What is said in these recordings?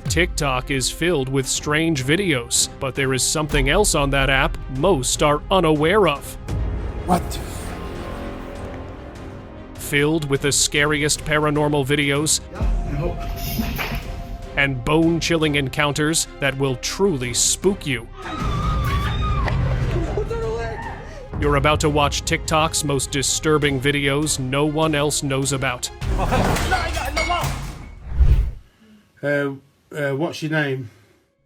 TikTok is filled with strange videos, but there is something else on that app most are unaware of. What? Filled with the scariest paranormal videos and bone-chilling encounters that will truly spook you. You're about to watch TikTok's most disturbing videos no one else knows about. What's your name?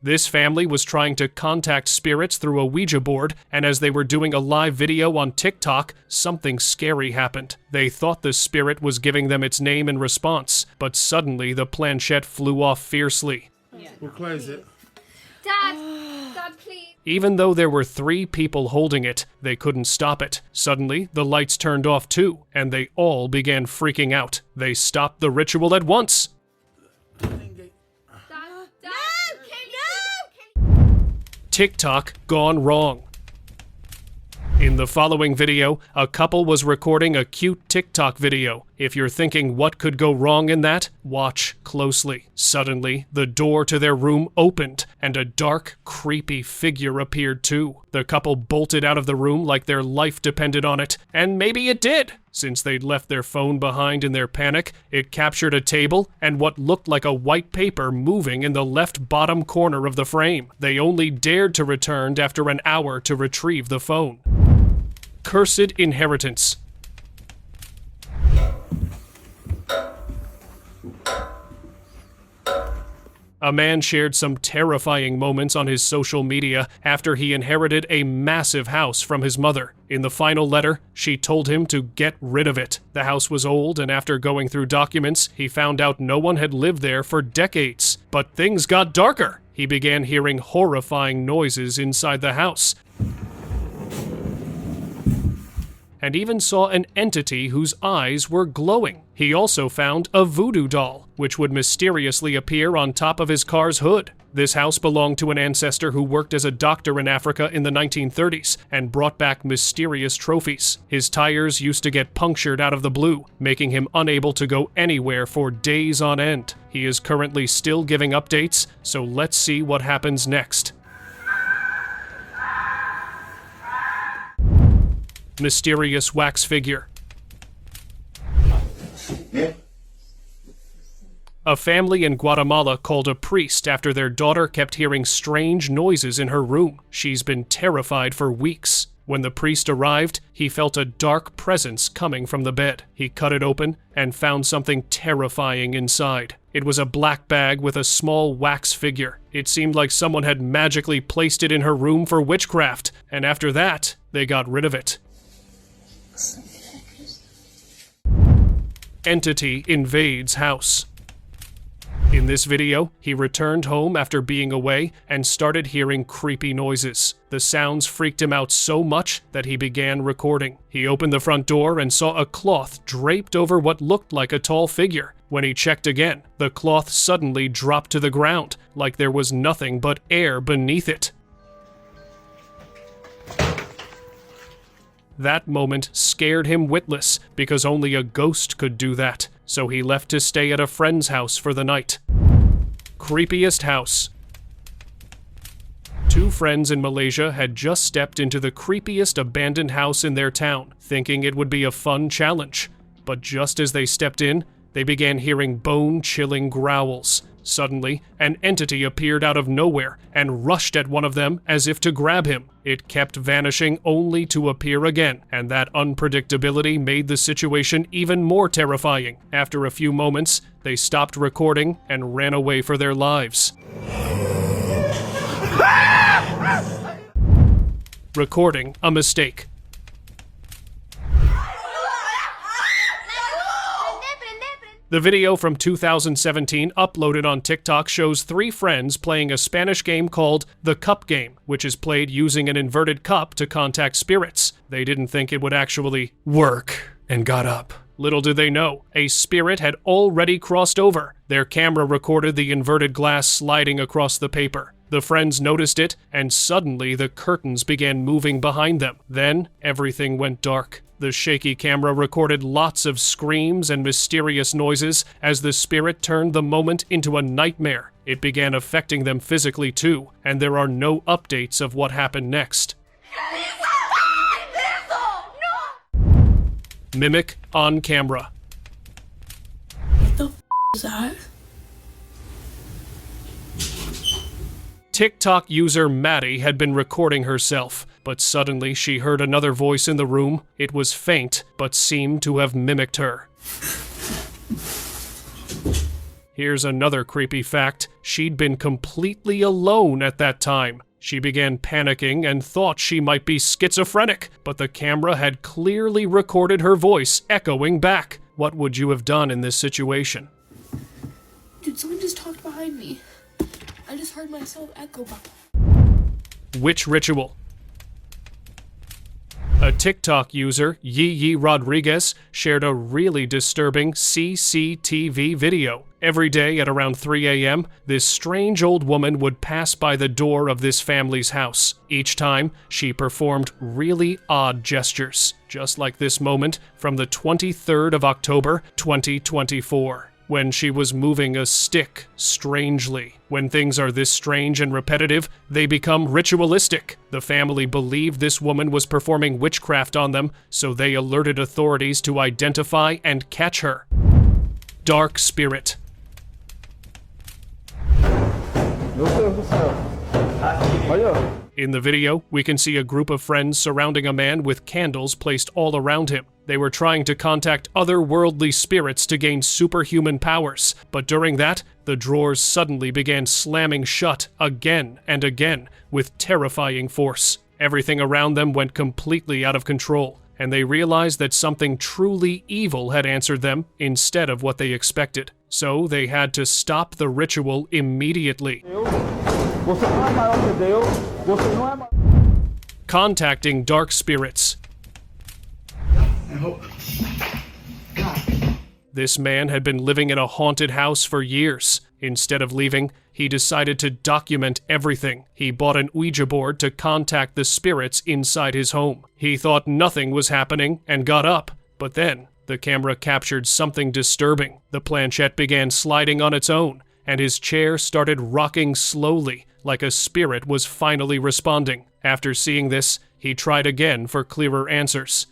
This family was trying to contact spirits through a Ouija board, and as they were doing a live video on TikTok, something scary happened. They thought the spirit was giving them its name in response, but suddenly the planchette flew off fiercely. We'll close it. Dad, please. Even though there were 3 people holding it, they couldn't stop it. Suddenly, the lights turned off too, and they all began freaking out. They stopped the ritual at once. TikTok gone wrong. In the following video, a couple was recording a cute TikTok video. If you're thinking what could go wrong in that, watch closely. Suddenly, the door to their room opened, and a dark, creepy figure appeared too. The couple bolted out of the room like their life depended on it, and maybe it did. Since they'd left their phone behind in their panic, it captured a table and what looked like a white paper moving in the left bottom corner of the frame. They only dared to return after an hour to retrieve the phone. Cursed inheritance. A man shared some terrifying moments on his social media after he inherited a massive house from his mother. In the final letter, she told him to get rid of it. The house was old, and after going through documents, he found out no one had lived there for decades. But things got darker. He began hearing horrifying noises inside the house, and even saw an entity whose eyes were glowing. He also found a voodoo doll, which would mysteriously appear on top of his car's hood. This house belonged to an ancestor who worked as a doctor in Africa in the 1930s and brought back mysterious trophies. His tires used to get punctured out of the blue, making him unable to go anywhere for days on end. He is currently still giving updates, so let's see what happens next. Mysterious wax figure. A family in Guatemala called a priest after their daughter kept hearing strange noises in her room. She's been terrified for weeks. When the priest arrived, he felt a dark presence coming from the bed. He cut it open and found something terrifying inside. It was a black bag with a small wax figure. It seemed like someone had magically placed it in her room for witchcraft, and after that, they got rid of it. Entity invades house. In this video, he returned home after being away and started hearing creepy noises. The sounds freaked him out so much that he began recording. He opened the front door and saw a cloth draped over what looked like a tall figure. When he checked again, the cloth suddenly dropped to the ground, like there was nothing but air beneath it. That moment scared him witless, because only a ghost could do that, so he left to stay at a friend's house for the night. Creepiest house. 2 friends in Malaysia had just stepped into the creepiest abandoned house in their town, thinking it would be a fun challenge. But just as they stepped in, they began hearing bone-chilling growls. Suddenly, an entity appeared out of nowhere and rushed at one of them as if to grab him. It kept vanishing only to appear again, and that unpredictability made the situation even more terrifying. After a few moments, they stopped recording and ran away for their lives. Recording a mistake. The video from 2017 uploaded on TikTok shows 3 friends playing a Spanish game called The Cup Game, which is played using an inverted cup to contact spirits. They didn't think it would actually work and got up. Little did they know, a spirit had already crossed over. Their camera recorded the inverted glass sliding across the paper. The friends noticed it, and suddenly the curtains began moving behind them. Then, everything went dark. The shaky camera recorded lots of screams and mysterious noises as the spirit turned the moment into a nightmare. It began affecting them physically too, and there are no updates of what happened next. Mimic on camera. What the is that? TikTok user Maddie had been recording herself, but suddenly she heard another voice in the room. It was faint, but seemed to have mimicked her. Here's another creepy fact. She'd been completely alone at that time. She began panicking and thought she might be schizophrenic, but the camera had clearly recorded her voice echoing back. What would you have done in this situation? Dude, someone just talked behind me. I just heard myself echo back. Witch ritual. A TikTok user, Yi Rodriguez, shared a really disturbing CCTV video. Every day at around 3 a.m., this strange old woman would pass by the door of this family's house. Each time, she performed really odd gestures, just like this moment from the 23rd of October, 2024. When she was moving a stick strangely. When things are this strange and repetitive, they become ritualistic. The family believed this woman was performing witchcraft on them, so they alerted authorities to identify and catch her. Dark spirit. In the video, we can see a group of friends surrounding a man with candles placed all around him. They were trying to contact otherworldly spirits to gain superhuman powers, but during that, the drawers suddenly began slamming shut again and again with terrifying force. Everything around them went completely out of control, and they realized that something truly evil had answered them instead of what they expected. So they had to stop the ritual immediately. Contacting dark spirits. This man had been living in a haunted house for years. Instead of leaving, he decided to document everything. He bought an Ouija board to contact the spirits inside his home. He thought nothing was happening and got up, but then the camera captured something disturbing. The planchette began sliding on its own, and his chair started rocking slowly, like a spirit was finally responding. After seeing this, he tried again for clearer answers.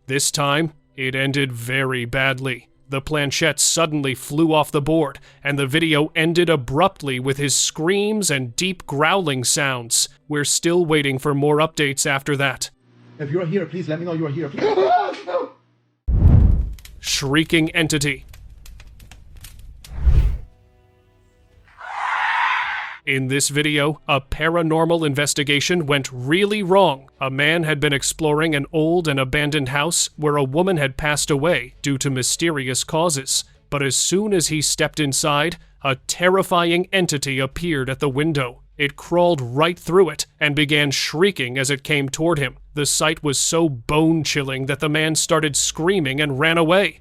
This time, it ended very badly. The planchette suddenly flew off the board, and the video ended abruptly with his screams and deep growling sounds. We're still waiting for more updates after that. If you're here, please let me know you're here. Shrieking entity. In this video, a paranormal investigation went really wrong. A man had been exploring an old and abandoned house where a woman had passed away due to mysterious causes. But as soon as he stepped inside, a terrifying entity appeared at the window. It crawled right through it and began shrieking as it came toward him. The sight was so bone-chilling that the man started screaming and ran away.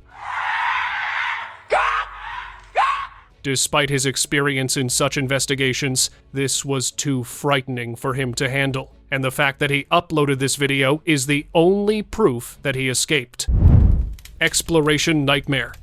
Despite his experience in such investigations, this was too frightening for him to handle, and the fact that he uploaded this video is the only proof that he escaped. Exploration nightmare.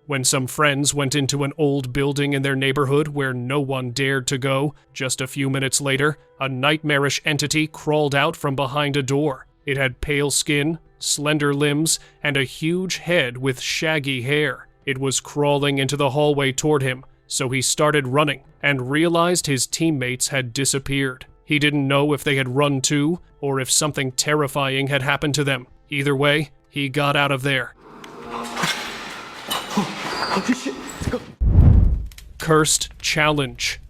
When some friends went into an old building in their neighborhood where no one dared to go, just a few minutes later, a nightmarish entity crawled out from behind a door. It had pale skin, slender limbs, and a huge head with shaggy hair. It was crawling into the hallway toward him, so he started running and realized his teammates had disappeared. He didn't know if they had run too, or if something terrifying had happened to them. Either way, he got out of there. Cursed challenge.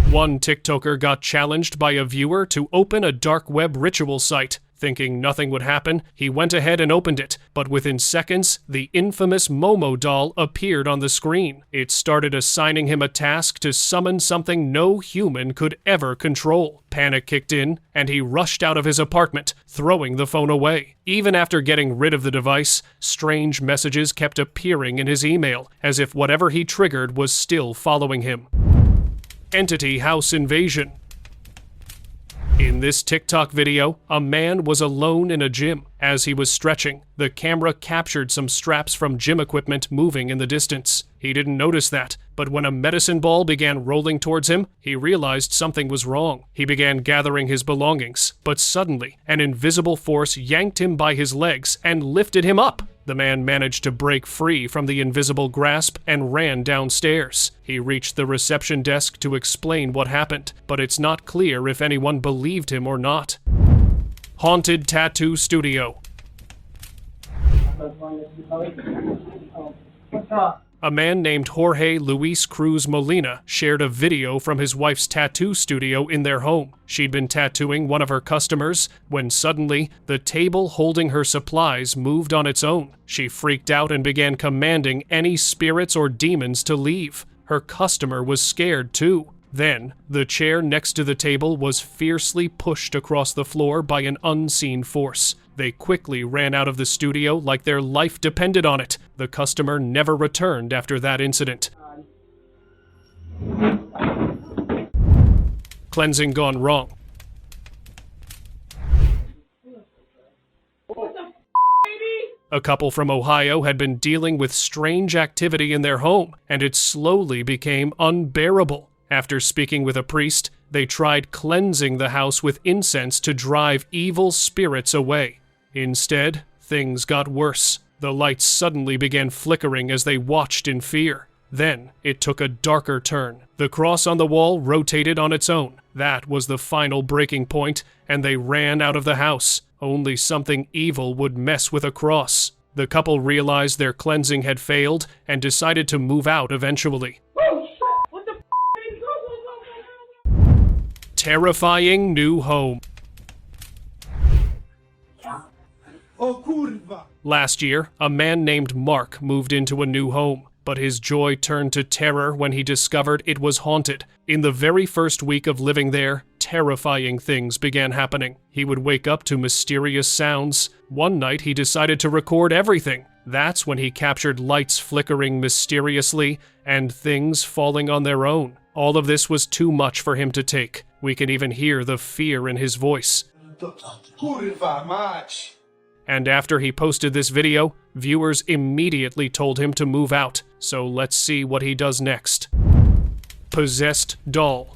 One TikToker got challenged by a viewer to open a dark web ritual site. Thinking nothing would happen, he went ahead and opened it, but within seconds, the infamous Momo doll appeared on the screen. It started assigning him a task to summon something no human could ever control. Panic kicked in, and he rushed out of his apartment, throwing the phone away. Even after getting rid of the device, strange messages kept appearing in his email, as if whatever he triggered was still following him. Entity house invasion. In this TikTok video, a man was alone in a gym. As he was stretching, the camera captured some straps from gym equipment moving in the distance. He didn't notice that, but when a medicine ball began rolling towards him, he realized something was wrong. He began gathering his belongings, but suddenly, an invisible force yanked him by his legs and lifted him up. The man managed to break free from the invisible grasp and ran downstairs. He reached the reception desk to explain what happened, but it's not clear if anyone believed him or not. Haunted tattoo studio. A man named Jorge Luis Cruz Molina shared a video from his wife's tattoo studio in their home. She'd been tattooing one of her customers when suddenly the table holding her supplies moved on its own. She freaked out and began commanding any spirits or demons to leave. Her customer was scared too. Then, the chair next to the table was fiercely pushed across the floor by an unseen force. They quickly ran out of the studio like their life depended on it. The customer never returned after that incident. Cleansing gone wrong. A couple from Ohio had been dealing with strange activity in their home, and it slowly became unbearable. After speaking with a priest, they tried cleansing the house with incense to drive evil spirits away. Instead, things got worse. The lights suddenly began flickering as they watched in fear. Then, it took a darker turn. The cross on the wall rotated on its own. That was the final breaking point, and they ran out of the house. Only something evil would mess with a cross. The couple realized their cleansing had failed and decided to move out eventually. Terrifying new home. Oh, kurwa! Last year, a man named Mark moved into a new home, but his joy turned to terror when he discovered it was haunted. In the very first week of living there, terrifying things began happening. He would wake up to mysterious sounds. One night, he decided to record everything. That's when he captured lights flickering mysteriously and things falling on their own. All of this was too much for him to take. We can even hear the fear in his voice. Kurwa mać! And after he posted this video, viewers immediately told him to move out. So let's see what he does next. Possessed doll.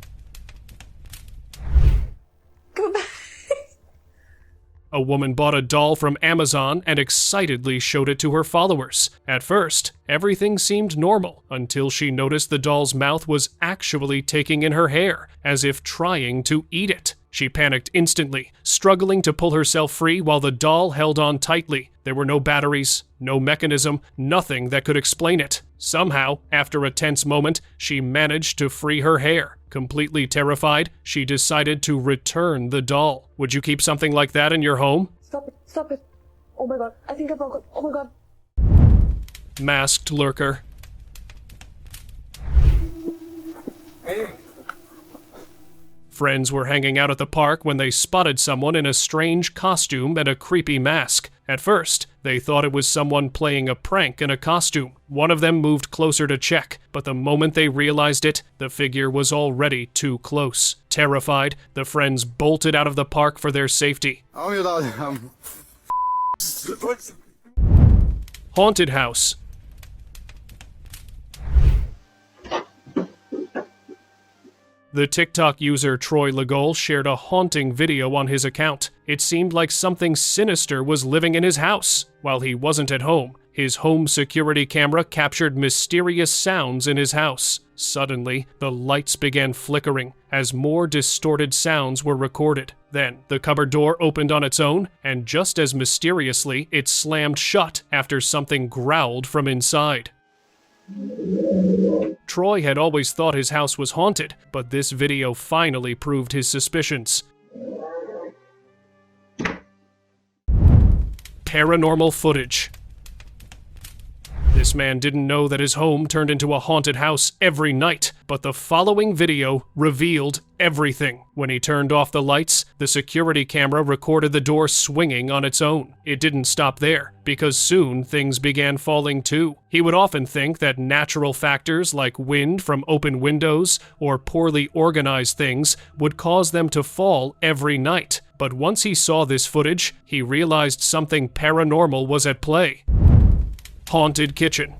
A woman bought a doll from Amazon and excitedly showed it to her followers. At first, everything seemed normal until she noticed the doll's mouth was actually taking in her hair, as if trying to eat it. She panicked instantly, struggling to pull herself free while the doll held on tightly. There were no batteries, no mechanism, nothing that could explain it. Somehow, after a tense moment, she managed to free her hair. Completely terrified, she decided to return the doll. Would you keep something like that in your home? Stop it, stop it. Oh my god, I think I broke it. Oh my god. Masked lurker. Friends were hanging out at the park when they spotted someone in a strange costume and a creepy mask. At first, they thought it was someone playing a prank in a costume. One of them moved closer to check, but the moment they realized it, the figure was already too close. Terrified, the friends bolted out of the park for their safety. Haunted house. The TikTok user Troy Legol shared a haunting video on his account. It seemed like something sinister was living in his house. While he wasn't at home, his home security camera captured mysterious sounds in his house. Suddenly, the lights began flickering as more distorted sounds were recorded. Then, the cupboard door opened on its own, and just as mysteriously, it slammed shut after something growled from inside. Troy had always thought his house was haunted, but this video finally proved his suspicions. Paranormal footage. This man didn't know that his home turned into a haunted house every night, but the following video revealed everything. When he turned off the lights, the security camera recorded the door swinging on its own. It didn't stop there, because soon things began falling too. He would often think that natural factors like wind from open windows or poorly organized things would cause them to fall every night. But once he saw this footage, he realized something paranormal was at play. Haunted kitchen.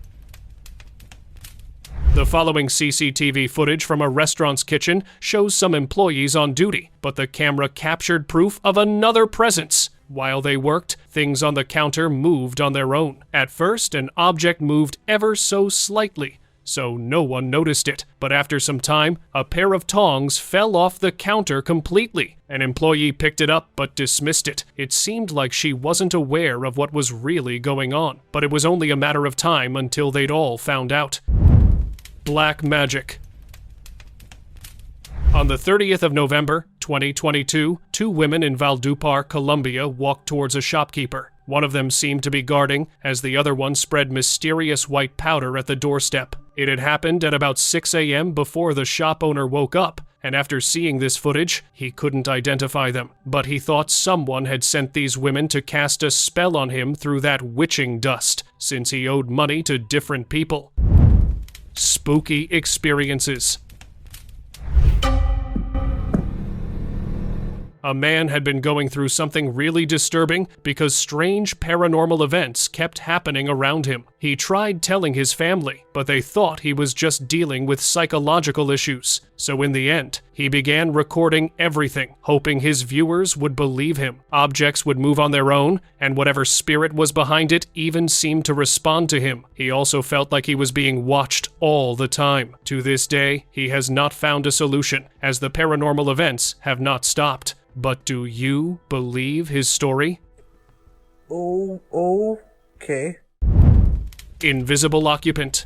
The following CCTV footage from a restaurant's kitchen shows some employees on duty, but the camera captured proof of another presence. While they worked, things on the counter moved on their own. At first, an object moved ever so slightly, so no one noticed it. But after some time, a pair of tongs fell off the counter completely. An employee picked it up but dismissed it. It seemed like she wasn't aware of what was really going on, but it was only a matter of time until they'd all found out. Black magic. On the 30th of November, 2022, two women in Valledupar, Colombia walked towards a shopkeeper. One of them seemed to be guarding, as the other one spread mysterious white powder at the doorstep. It had happened at about 6 a.m. before the shop owner woke up, and after seeing this footage, he couldn't identify them. But he thought someone had sent these women to cast a spell on him through that witching dust, since he owed money to different people. Spooky experiences. A man had been going through something really disturbing because strange paranormal events kept happening around him. He tried telling his family, but they thought he was just dealing with psychological issues. So in the end, he began recording everything, hoping his viewers would believe him. Objects would move on their own, and whatever spirit was behind it even seemed to respond to him. He also felt like he was being watched all the time. To this day, he has not found a solution, as the paranormal events have not stopped. But do you believe his story? Okay. Invisible occupant.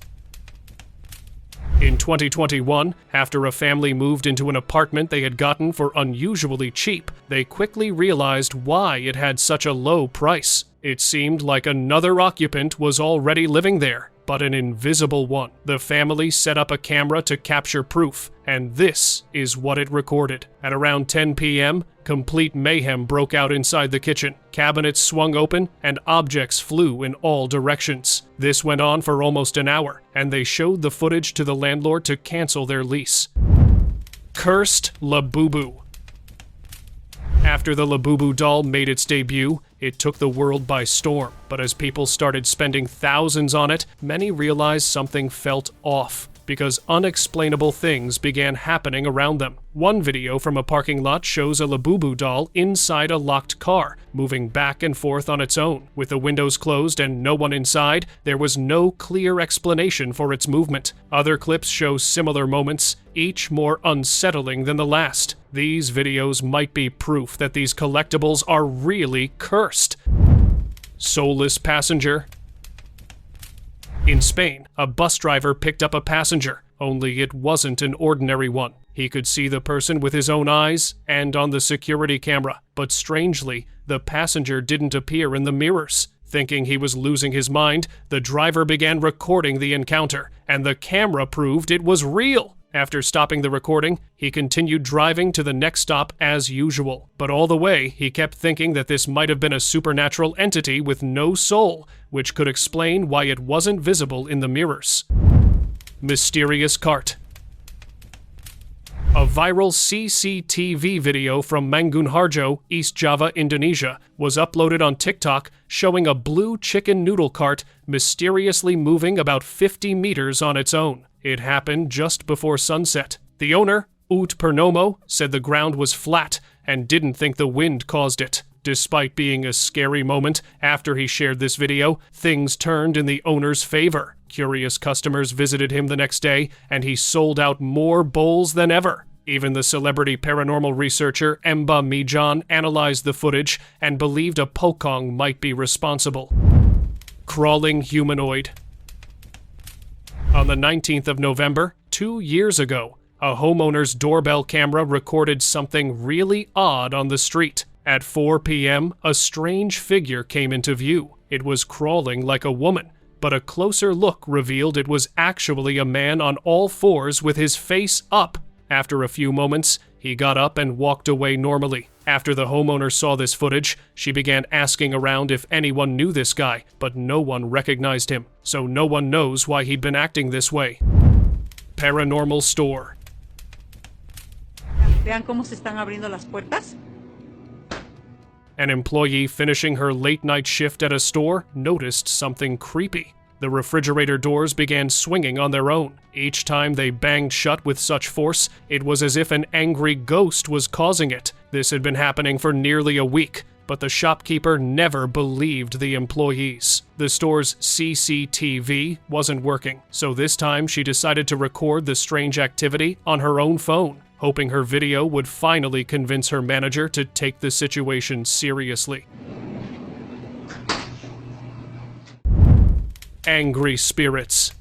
In 2021, after a family moved into an apartment they had gotten for unusually cheap, they quickly realized why it had such a low price. It seemed like another occupant was already living there, but an invisible one. The family set up a camera to capture proof, and this is what it recorded. At around 10 p.m., complete mayhem broke out inside the kitchen. Cabinets swung open, and objects flew in all directions. This went on for almost an hour, and they showed the footage to the landlord to cancel their lease. Cursed Labubu. After the Labubu doll made its debut, it took the world by storm. But as people started spending thousands on it, many realized something felt off, because unexplainable things began happening around them. One video from a parking lot shows a Labubu doll inside a locked car, moving back and forth on its own. With the windows closed and no one inside, there was no clear explanation for its movement. Other clips show similar moments, each more unsettling than the last. These videos might be proof that these collectibles are really cursed. Soulless passenger. In Spain, a bus driver picked up a passenger, only it wasn't an ordinary one. He could see the person with his own eyes and on the security camera, but strangely, the passenger didn't appear in the mirrors. Thinking he was losing his mind, the driver began recording the encounter, and the camera proved it was real. After stopping the recording, he continued driving to the next stop as usual. But all the way, he kept thinking that this might have been a supernatural entity with no soul, which could explain why it wasn't visible in the mirrors. Mysterious cart. A viral CCTV video from Mangunharjo, East Java, Indonesia, was uploaded on TikTok showing a blue chicken noodle cart mysteriously moving about 50 meters on its own. It happened just before sunset. The owner, Ut Pernomo, said the ground was flat and didn't think the wind caused it. Despite being a scary moment, after he shared this video, things turned in the owner's favor. Curious customers visited him the next day, and he sold out more bowls than ever. Even the celebrity paranormal researcher Emba Mijan analyzed the footage and believed a pokong might be responsible. Crawling humanoid. On the 19th of November, 2 years ago, a homeowner's doorbell camera recorded something really odd on the street. At 4 p.m., a strange figure came into view. It was crawling like a woman, but a closer look revealed it was actually a man on all fours with his face up. After a few moments, he got up and walked away normally. After the homeowner saw this footage, she began asking around if anyone knew this guy, but no one recognized him, so no one knows why he'd been acting this way. Paranormal store. Vean cómo se están abriendo las puertas. An employee finishing her late-night shift at a store noticed something creepy. The refrigerator doors began swinging on their own. Each time they banged shut with such force, it was as if an angry ghost was causing it. This had been happening for nearly a week, but the shopkeeper never believed the employees. The store's CCTV wasn't working, so this time she decided to record the strange activity on her own phone, hoping her video would finally convince her manager to take the situation seriously. Angry spirits.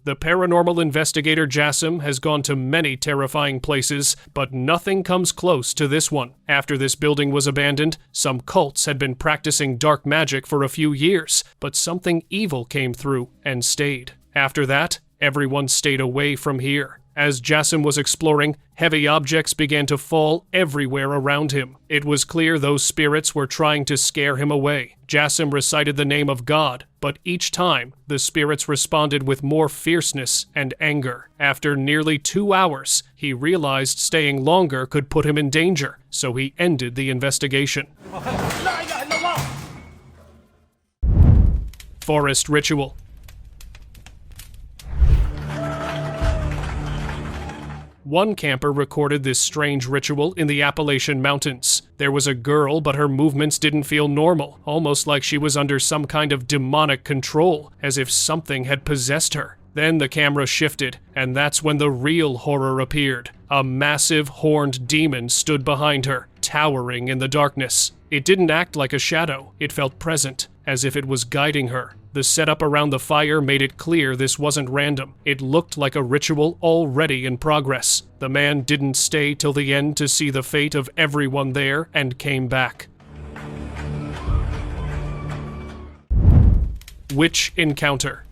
The paranormal investigator Jassim has gone to many terrifying places, but nothing comes close to this one. After this building was abandoned, some cults had been practicing dark magic for a few years, but something evil came through and stayed. After that, everyone stayed away from here. As Jassim was exploring, heavy objects began to fall everywhere around him. It was clear those spirits were trying to scare him away. Jassim recited the name of God, but each time, the spirits responded with more fierceness and anger. After nearly 2 hours, he realized staying longer could put him in danger, so he ended the investigation. Forest ritual. One camper recorded this strange ritual in the Appalachian Mountains. There was a girl, but her movements didn't feel normal, almost like she was under some kind of demonic control, as if something had possessed her. Then the camera shifted, and that's when the real horror appeared. A massive horned demon stood behind her, towering in the darkness. It didn't act like a shadow, it felt present, as if it was guiding her. The setup around the fire made it clear this wasn't random. It looked like a ritual already in progress. The man didn't stay till the end to see the fate of everyone there and came back. Witch encounter.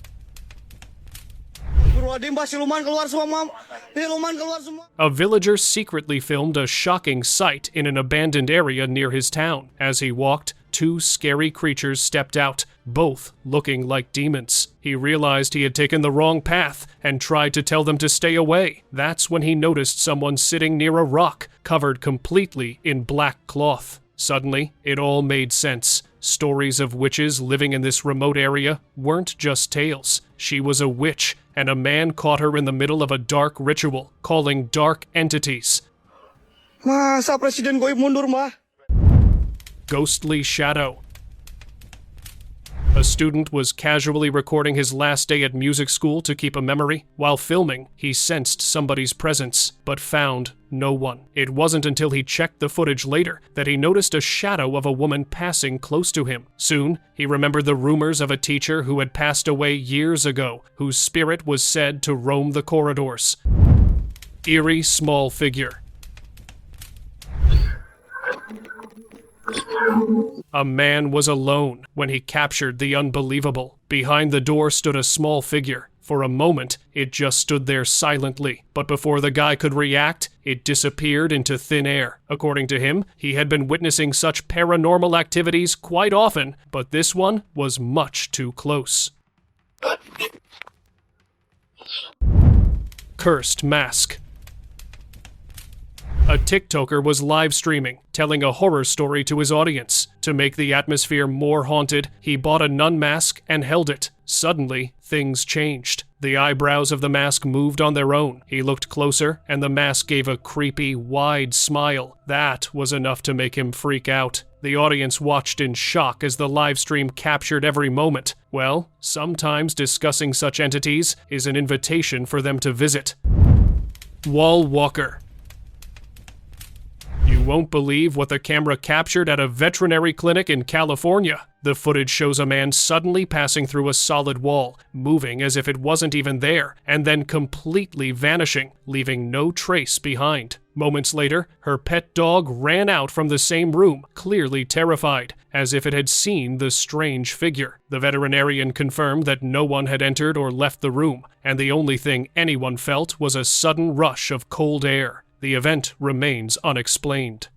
A villager secretly filmed a shocking sight in an abandoned area near his town. As he walked, 2 scary creatures stepped out, both looking like demons. He realized he had taken the wrong path and tried to tell them to stay away. That's when he noticed someone sitting near a rock, covered completely in black cloth. Suddenly, it all made sense. Stories of witches living in this remote area weren't just tales. She was a witch, and a man caught her in the middle of a dark ritual, calling dark entities. Ma, sa presiden ko mundur, ma. Ghostly shadow. A student was casually recording his last day at music school to keep a memory. While filming, he sensed somebody's presence, but found no one. It wasn't until he checked the footage later that he noticed a shadow of a woman passing close to him. Soon, he remembered the rumors of a teacher who had passed away years ago, whose spirit was said to roam the corridors. Eerie small figure. A man was alone when he captured the unbelievable. Behind the door stood a small figure. For a moment, it just stood there silently, but before the guy could react, it disappeared into thin air. According to him, he had been witnessing such paranormal activities quite often, but this one was much too close. Cursed mask. A TikToker was live streaming, telling a horror story to his audience. To make the atmosphere more haunted, he bought a nun mask and held it. Suddenly, things changed. The eyebrows of the mask moved on their own. He looked closer, and the mask gave a creepy, wide smile. That was enough to make him freak out. The audience watched in shock as the live stream captured every moment. Well, sometimes discussing such entities is an invitation for them to visit. Wall walker. You won't believe what the camera captured at a veterinary clinic in California. The footage shows a man suddenly passing through a solid wall, moving as if it wasn't even there, and then completely vanishing, leaving no trace behind. Moments later, her pet dog ran out from the same room, clearly terrified, as if it had seen the strange figure. The veterinarian confirmed that no one had entered or left the room, and the only thing anyone felt was a sudden rush of cold air. The event remains unexplained.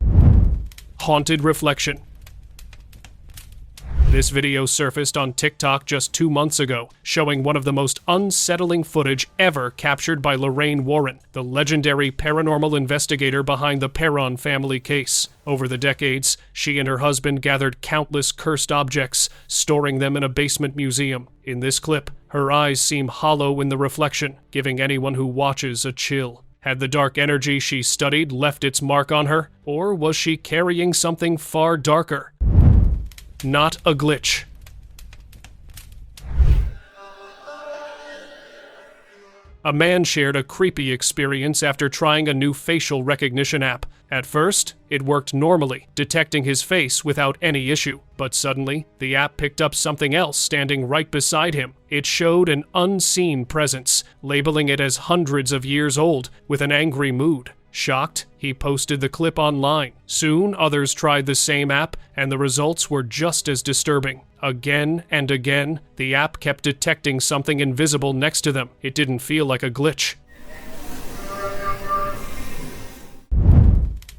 Haunted reflection. This video surfaced on TikTok just 2 months ago, showing one of the most unsettling footage ever captured by Lorraine Warren, the legendary paranormal investigator behind the Perron family case. Over the decades, she and her husband gathered countless cursed objects, storing them in a basement museum. In this clip, her eyes seem hollow in the reflection, giving anyone who watches a chill. Had the dark energy she studied left its mark on her, or was she carrying something far darker? Not a glitch. A man shared a creepy experience after trying a new facial recognition app. At first, it worked normally, detecting his face without any issue. But suddenly, the app picked up something else standing right beside him. It showed an unseen presence, labeling it as hundreds of years old, with an angry mood. Shocked, he posted the clip online. Soon, others tried the same app, and the results were just as disturbing. Again and again, the app kept detecting something invisible next to them. It didn't feel like a glitch.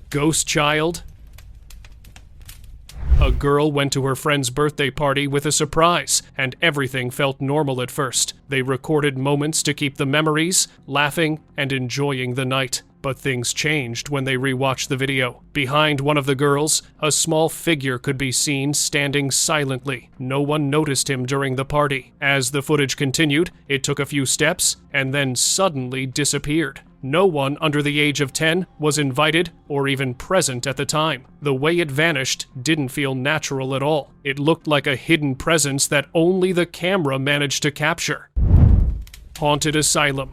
Ghost child? A girl went to her friend's birthday party with a surprise, and everything felt normal at first. They recorded moments to keep the memories, laughing, and enjoying the night. But things changed when they rewatched the video. Behind one of the girls, a small figure could be seen standing silently. No one noticed him during the party. As the footage continued, it took a few steps and then suddenly disappeared. No one under the age of 10 was invited or even present at the time. The way it vanished didn't feel natural at all. It looked like a hidden presence that only the camera managed to capture. Haunted Asylum.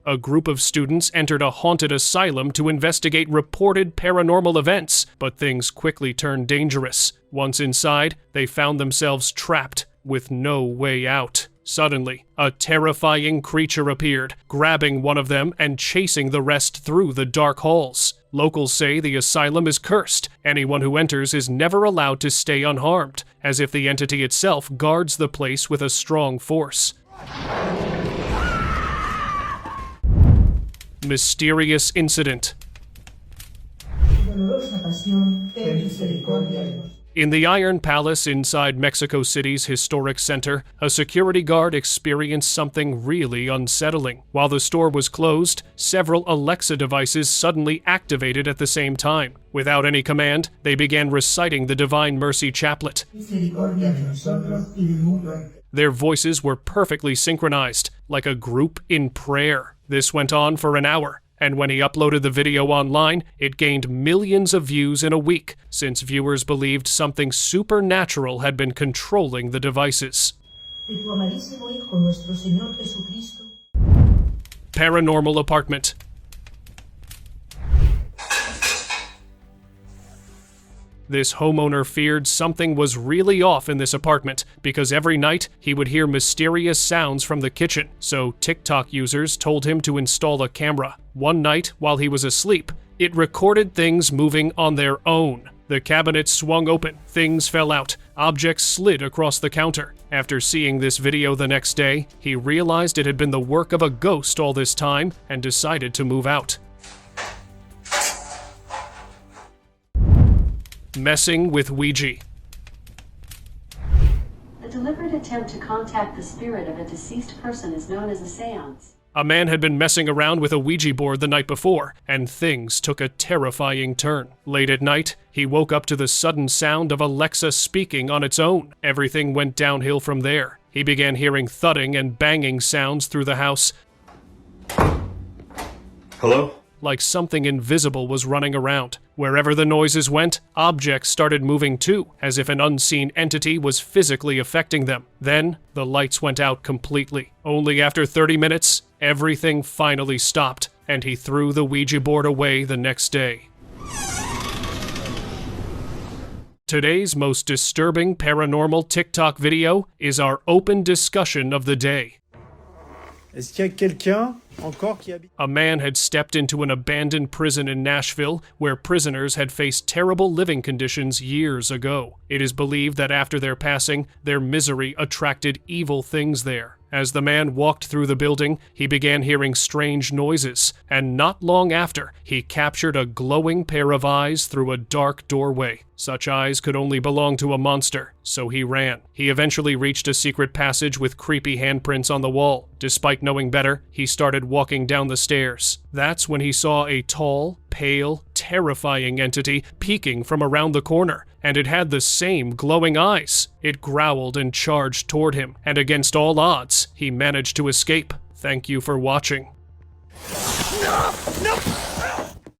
A group of students entered a haunted asylum to investigate reported paranormal events, but things quickly turned dangerous. Once inside, they found themselves trapped with no way out. Suddenly, a terrifying creature appeared, grabbing one of them and chasing the rest through the dark halls. Locals say the asylum is cursed. Anyone who enters is never allowed to stay unharmed, as if the entity itself guards the place with a strong force. Mysterious incident. In the Iron Palace inside Mexico City's historic center, a security guard experienced something really unsettling. While the store was closed, several Alexa devices suddenly activated at the same time. Without any command, they began reciting the Divine Mercy Chaplet. Their voices were perfectly synchronized, like a group in prayer. This went on for an hour, and when he uploaded the video online, it gained millions of views in a week, since viewers believed something supernatural had been controlling the devices. Paranormal apartment. This homeowner feared something was really off in this apartment because every night he would hear mysterious sounds from the kitchen, so TikTok users told him to install a camera. One night, while he was asleep, it recorded things moving on their own. The cabinet swung open, things fell out, objects slid across the counter. After seeing this video the next day, he realized it had been the work of a ghost all this time and decided to move out. Messing with Ouija. A deliberate attempt to contact the spirit of a deceased person is known as a seance. A man had been messing around with a Ouija board the night before, and things took a terrifying turn. Late at night, he woke up to the sudden sound of Alexa speaking on its own. Everything went downhill from there. He began hearing thudding and banging sounds through the house. Hello? Like something invisible was running around. Wherever the noises went, objects started moving too, as if an unseen entity was physically affecting them. Then, the lights went out completely. Only after 30 minutes, everything finally stopped, and he threw the Ouija board away the next day. Today's most disturbing paranormal TikTok video is our open discussion of the day. Est-ce qu'il y a quelqu'un encore qui habite? A man had stepped into an abandoned prison in Nashville where prisoners had faced terrible living conditions years ago. It is believed that after their passing, their misery attracted evil things there. As the man walked through the building, he began hearing strange noises, and not long after, he captured a glowing pair of eyes through a dark doorway. Such eyes could only belong to a monster, so he ran. He eventually reached a secret passage with creepy handprints on the wall. Despite knowing better, he started walking down the stairs. That's when he saw a tall, pale, terrifying entity peeking from around the corner, and it had the same glowing eyes. It growled and charged toward him, and against all odds, he managed to escape. Thank you for watching. No,